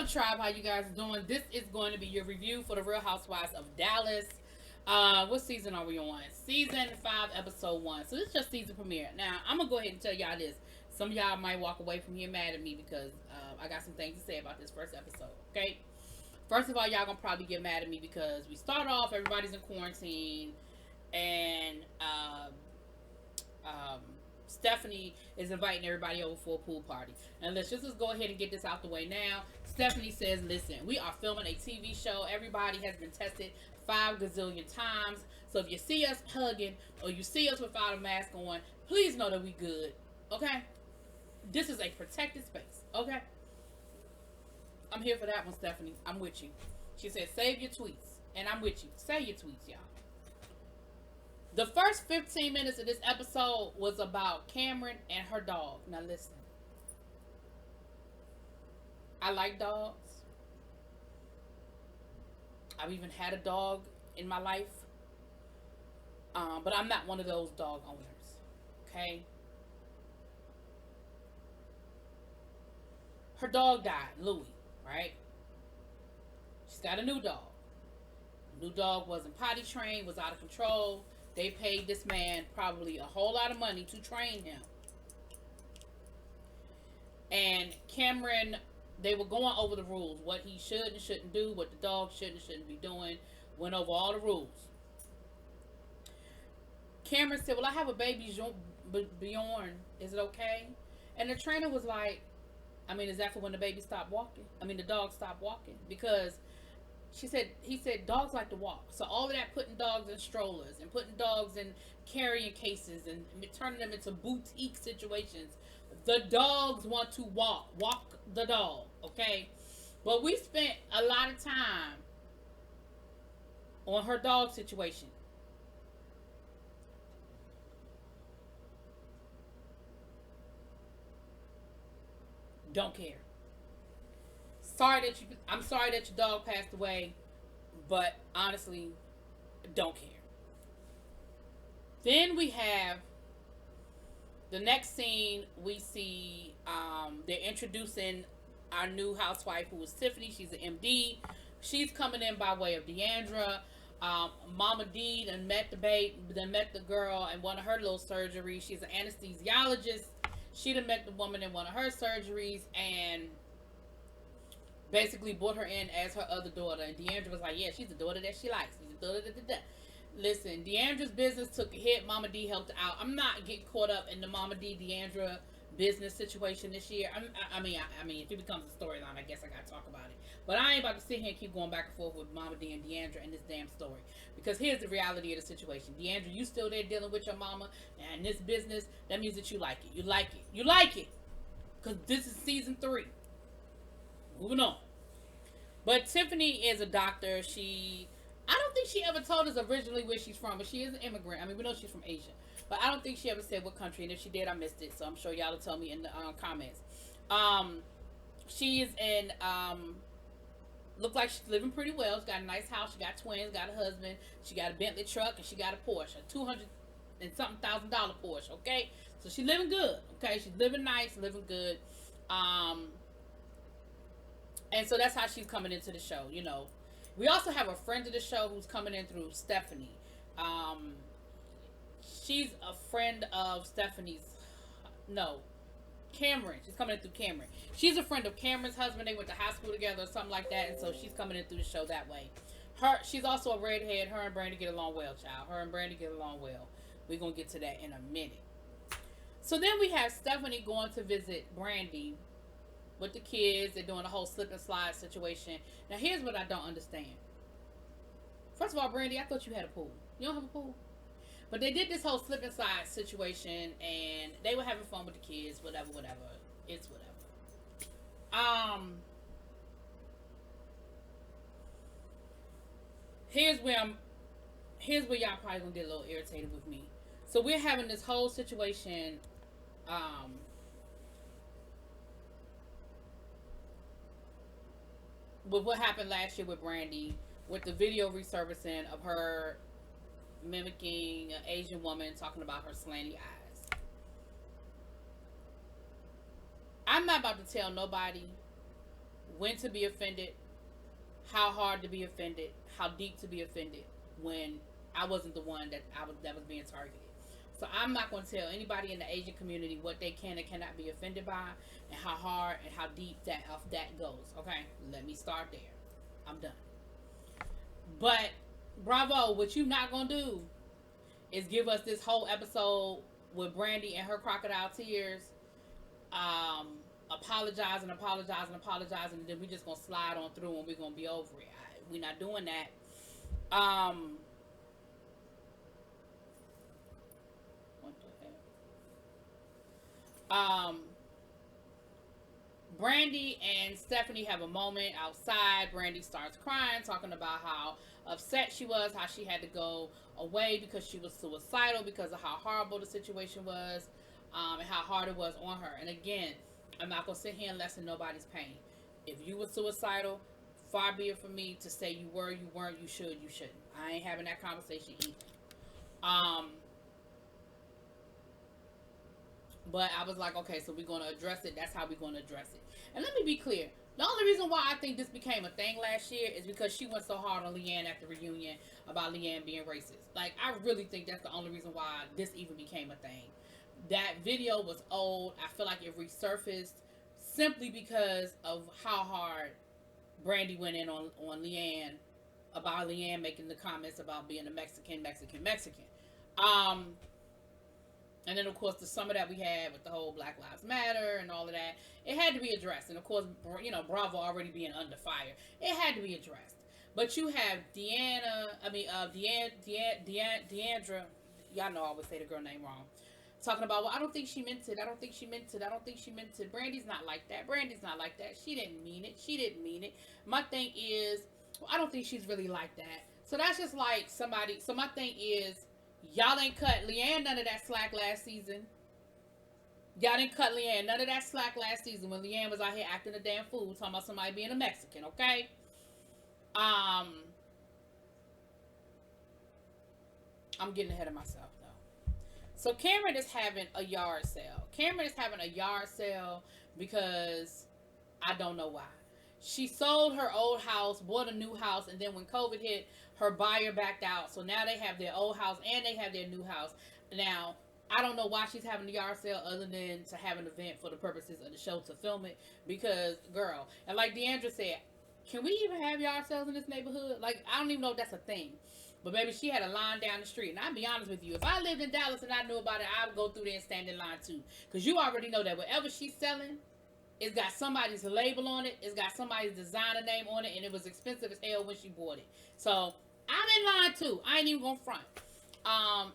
Hello, tribe. How you guys doing? This is going to be your review for the Real Housewives of Dallas. What season are we on? Season 5, episode 1. So this is just season premiere. Now, I'm going to go ahead and tell y'all this. Some of y'all might walk away from here mad at me because I got some things to say about this first episode, okay? First of all, y'all going to probably get mad at me because we start off, everybody's in quarantine, and Stephanie is inviting everybody over for a pool party. And let's just go ahead and get this out the way now. Stephanie says, listen, we are filming a TV show. Everybody has been tested 5 gazillion times. So if you see us hugging or you see us without a mask on, please know that we good. Okay? This is a protected space. Okay? I'm here for that one, Stephanie. I'm with you. She said, save your tweets. And I'm with you. Say your tweets, y'all. The first 15 minutes of this episode was about Cameron and her dog. Now listen. I like dogs. I've even had a dog in my life. But I'm not one of those dog owners. Okay? Her dog died, Louie, right? She's got a new dog. New dog wasn't potty trained, was out of control. They paid this man probably a whole lot of money to train him. And Cameron, they were going over the rules. What he should and shouldn't do. What the dog should and shouldn't be doing. Went over all the rules. Cameron said, well, I have a baby, Bjorn. Is it okay? And the trainer was like, I mean, is that for when the baby stopped walking? I mean, the dog stopped walking. Because he said dogs like to walk. So all of that putting dogs in strollers and putting dogs in carrying cases and turning them into boutique situations. The dogs want to walk. Walk the dog, okay? But we spent a lot of time on her dog situation. Don't care. I'm sorry that your dog passed away, but honestly, don't care. Then we have the next scene. We see they're introducing our new housewife, who is Tiffany. She's an MD. She's coming in by way of Deandra. Mama D done met the girl in one of her little surgeries. She's an anesthesiologist. She done met the woman in one of her surgeries and basically brought her in as her other daughter. And Deandra was like, yeah, she's the daughter that she likes. She's the daughter that. Listen, Deandra's business took a hit. Mama D helped her out. I'm not getting caught up in the Mama D Deandra business situation this year. I mean, if it becomes a storyline, I guess I gotta talk about it. But I ain't about to sit here and keep going back and forth with Mama D and Deandra in this damn story. Because here's the reality of the situation. Deandra, you still there dealing with your mama and this business. That means that you like it. You like it. You like it. Because this is season 3. Moving on. But Tiffany is a doctor. I don't think she ever told us originally where she's from, but she is an immigrant. I mean, we know she's from Asia. But I don't think she ever said what country, and if she did, I missed it. So I'm sure y'all will tell me in the comments. She is in, look like she's living pretty well. She's got a nice house. She got twins, got a husband. She got a Bentley truck, and she got a Porsche, a $200 and something thousand Porsche, okay? So she's living good, okay? She's living nice, living good. And so that's how she's coming into the show, you know. We also have a friend of the show who's coming in through Stephanie. She's a friend of Cameron. She's coming in through Cameron. She's a friend of Cameron's husband. They went to high school together or something like that. And so she's coming in through the show that way. She's also a redhead. Her and Brandy get along well, child. Her and Brandy get along well. We're going to get to that in a minute. So then we have Stephanie going to visit Brandy with the kids. They're doing a whole slip and slide situation. Now, here's what I don't understand. First of all, Brandy, I thought you had a pool. You don't have a pool? But they did this whole slip and slide situation, and they were having fun with the kids, whatever. It's whatever. Here's where y'all probably gonna get a little irritated with me. So we're having this whole situation, with what happened last year with Brandy, with the video resurfacing of her mimicking an Asian woman talking about her slanty eyes. I'm not about to tell nobody when to be offended, how hard to be offended, how deep to be offended when I wasn't the one that was being targeted. So I'm not going to tell anybody in the Asian community what they can and cannot be offended by, and how hard and how deep that goes. Okay, let me start there. I'm done. But bravo, what you not gonna do is give us this whole episode with Brandy and her crocodile tears, apologizing, and then we just gonna slide on through and we're gonna be over it. We're not doing that. What the heck? Brandy and Stephanie have a moment outside. Brandy starts crying, talking about how upset she was, how she had to go away because she was suicidal because of how horrible the situation was, and how hard it was on her. And again, I'm not going to sit here and lessen nobody's pain. If you were suicidal, far be it from me to say you were, you weren't, you should, you shouldn't. I ain't having that conversation either. But I was like, okay, so we're going to address it. That's how we're going to address it. And let me be clear. The only reason why I think this became a thing last year is because she went so hard on Leanne at the reunion about Leanne being racist. Like, I really think that's the only reason why this even became a thing. That video was old. I feel like it resurfaced simply because of how hard Brandy went in on Leanne about Leanne making the comments about being a Mexican. And then, of course, the summer that we had with the whole Black Lives Matter and all of that, it had to be addressed. And, of course, you know, Bravo already being under fire. It had to be addressed. But you have Deandra, y'all know I always say the girl name wrong, talking about, well, I don't think she meant it. Brandy's not like that. She didn't mean it. My thing is, well, I don't think she's really like that. So that's just like somebody, so my thing is, y'all ain't cut Leanne none of that slack last season. Y'all didn't cut Leanne none of that slack last season when Leanne was out here acting a damn fool, talking about somebody being a Mexican, okay? I'm getting ahead of myself, though. So Cameron is having a yard sale. Because I don't know why. She sold her old house, bought a new house, and then when COVID hit, her buyer backed out. So now they have their old house and they have their new house. Now, I don't know why she's having a yard sale other than to have an event for the purposes of the show to film it. Because, girl, and like Deandra said, can we even have yard sales in this neighborhood? Like, I don't even know if that's a thing. But maybe she had a line down the street. And I'll be honest with you, if I lived in Dallas and I knew about it, I would go through there and stand in line too. Because you already know that whatever she's selling, it's got somebody's label on it. It's got somebody's designer name on it. And it was expensive as hell when she bought it. So, I'm in line too. I ain't even gonna front.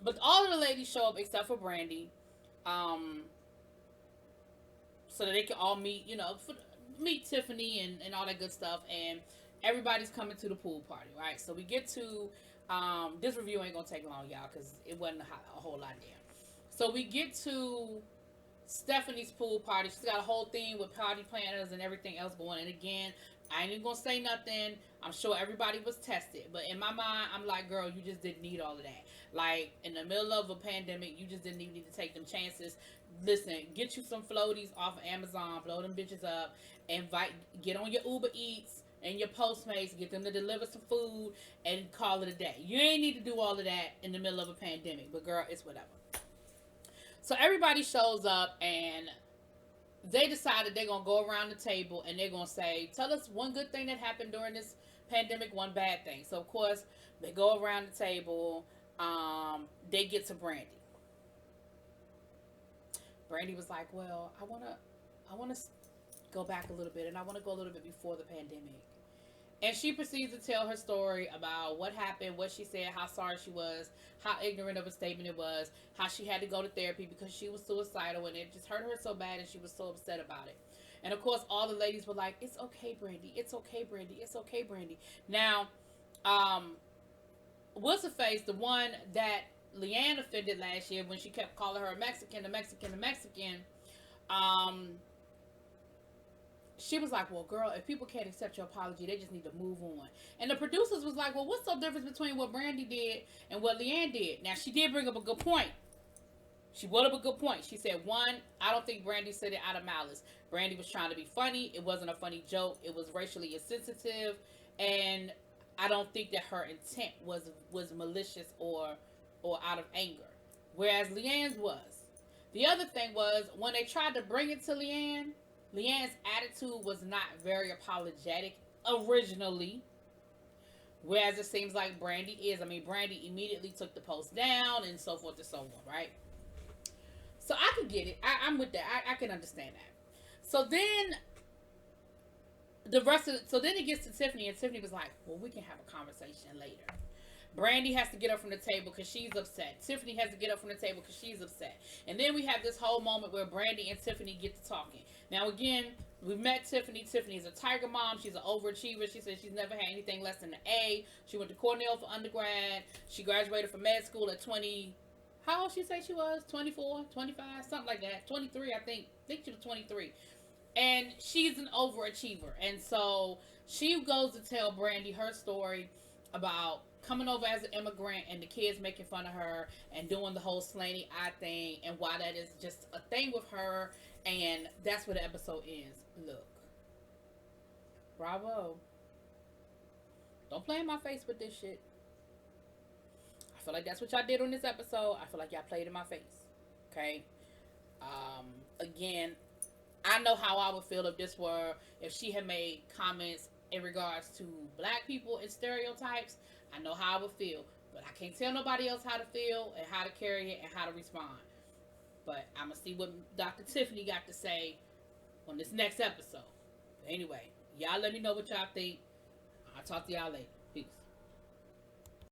But all of the ladies show up except for Brandy. So that they can all meet, you know, meet Tiffany and all that good stuff. And everybody's coming to the pool party, right? So we get to, this review ain't gonna take long, y'all, because it wasn't a whole lot there. So we get to Stephanie's pool party. She's got a whole thing with party planners and everything else going. And again, I ain't even gonna say nothing. I'm sure everybody was tested. But in my mind, I'm like, girl, you just didn't need all of that. Like, in the middle of a pandemic, you just didn't even need to take them chances. Listen, get you some floaties off of Amazon. Blow them bitches up. Get on your Uber Eats and your Postmates. Get them to deliver some food and call it a day. You ain't need to do all of that in the middle of a pandemic. But girl, it's whatever. So everybody shows up and they decided they're going to go around the table and they're going to say, tell us one good thing that happened during this pandemic, one bad thing. So, of course, they go around the table. They get to Brandy. Brandy was like, well, I want to go back a little bit, and I want to go a little bit before the pandemic. And she proceeds to tell her story about what happened, what she said, how sorry she was, how ignorant of a statement it was, how she had to go to therapy because she was suicidal and it just hurt her so bad and she was so upset about it. And of course, all the ladies were like, it's okay, Brandy. It's okay, Brandy. It's okay, Brandy. Now, what's her face, the one that Leanne offended last year when she kept calling her a Mexican, she was like, well, girl, if people can't accept your apology, they just need to move on. And the producers was like, well, what's the difference between what Brandy did and what Leanne did? Now, she did bring up a good point. She brought up a good point. She said, one, I don't think Brandy said it out of malice. Brandy was trying to be funny. It wasn't a funny joke. It was racially insensitive, and I don't think that her intent was malicious or out of anger. Whereas Leanne's was. The other thing was when they tried to bring it to Leanne, Leanne's attitude was not very apologetic originally. Whereas it seems like Brandy is. I mean, Brandy immediately took the post down and so forth and so on, right? So I can get it. I'm with that. I can understand that. So then so then it gets to Tiffany, and Tiffany was like, well, we can have a conversation later. Brandy has to get up from the table because she's upset. Tiffany has to get up from the table because she's upset. And then we have this whole moment where Brandy and Tiffany get to talking. Now, again, we've met Tiffany. Tiffany is a tiger mom. She's an overachiever. She says she's never had anything less than an A. She went to Cornell for undergrad. She graduated from med school at 20. How old she say she was? 24, 25, something like that. 23, I think. I think she was 23. And she's an overachiever. And so she goes to tell Brandy her story about coming over as an immigrant and the kids making fun of her and doing the whole slanty eye thing and why that is just a thing with her. And that's where the episode ends. Look. Bravo. Don't play in my face with this shit. I feel like that's what y'all did on this episode. I feel like y'all played in my face. Okay? Again, I know how I would feel if she had made comments in regards to black people and stereotypes. I know how I would feel, but I can't tell nobody else how to feel and how to carry it and how to respond. But I'm going to see what Dr. Tiffany got to say on this next episode. But anyway, y'all let me know what y'all think. I'll talk to y'all later.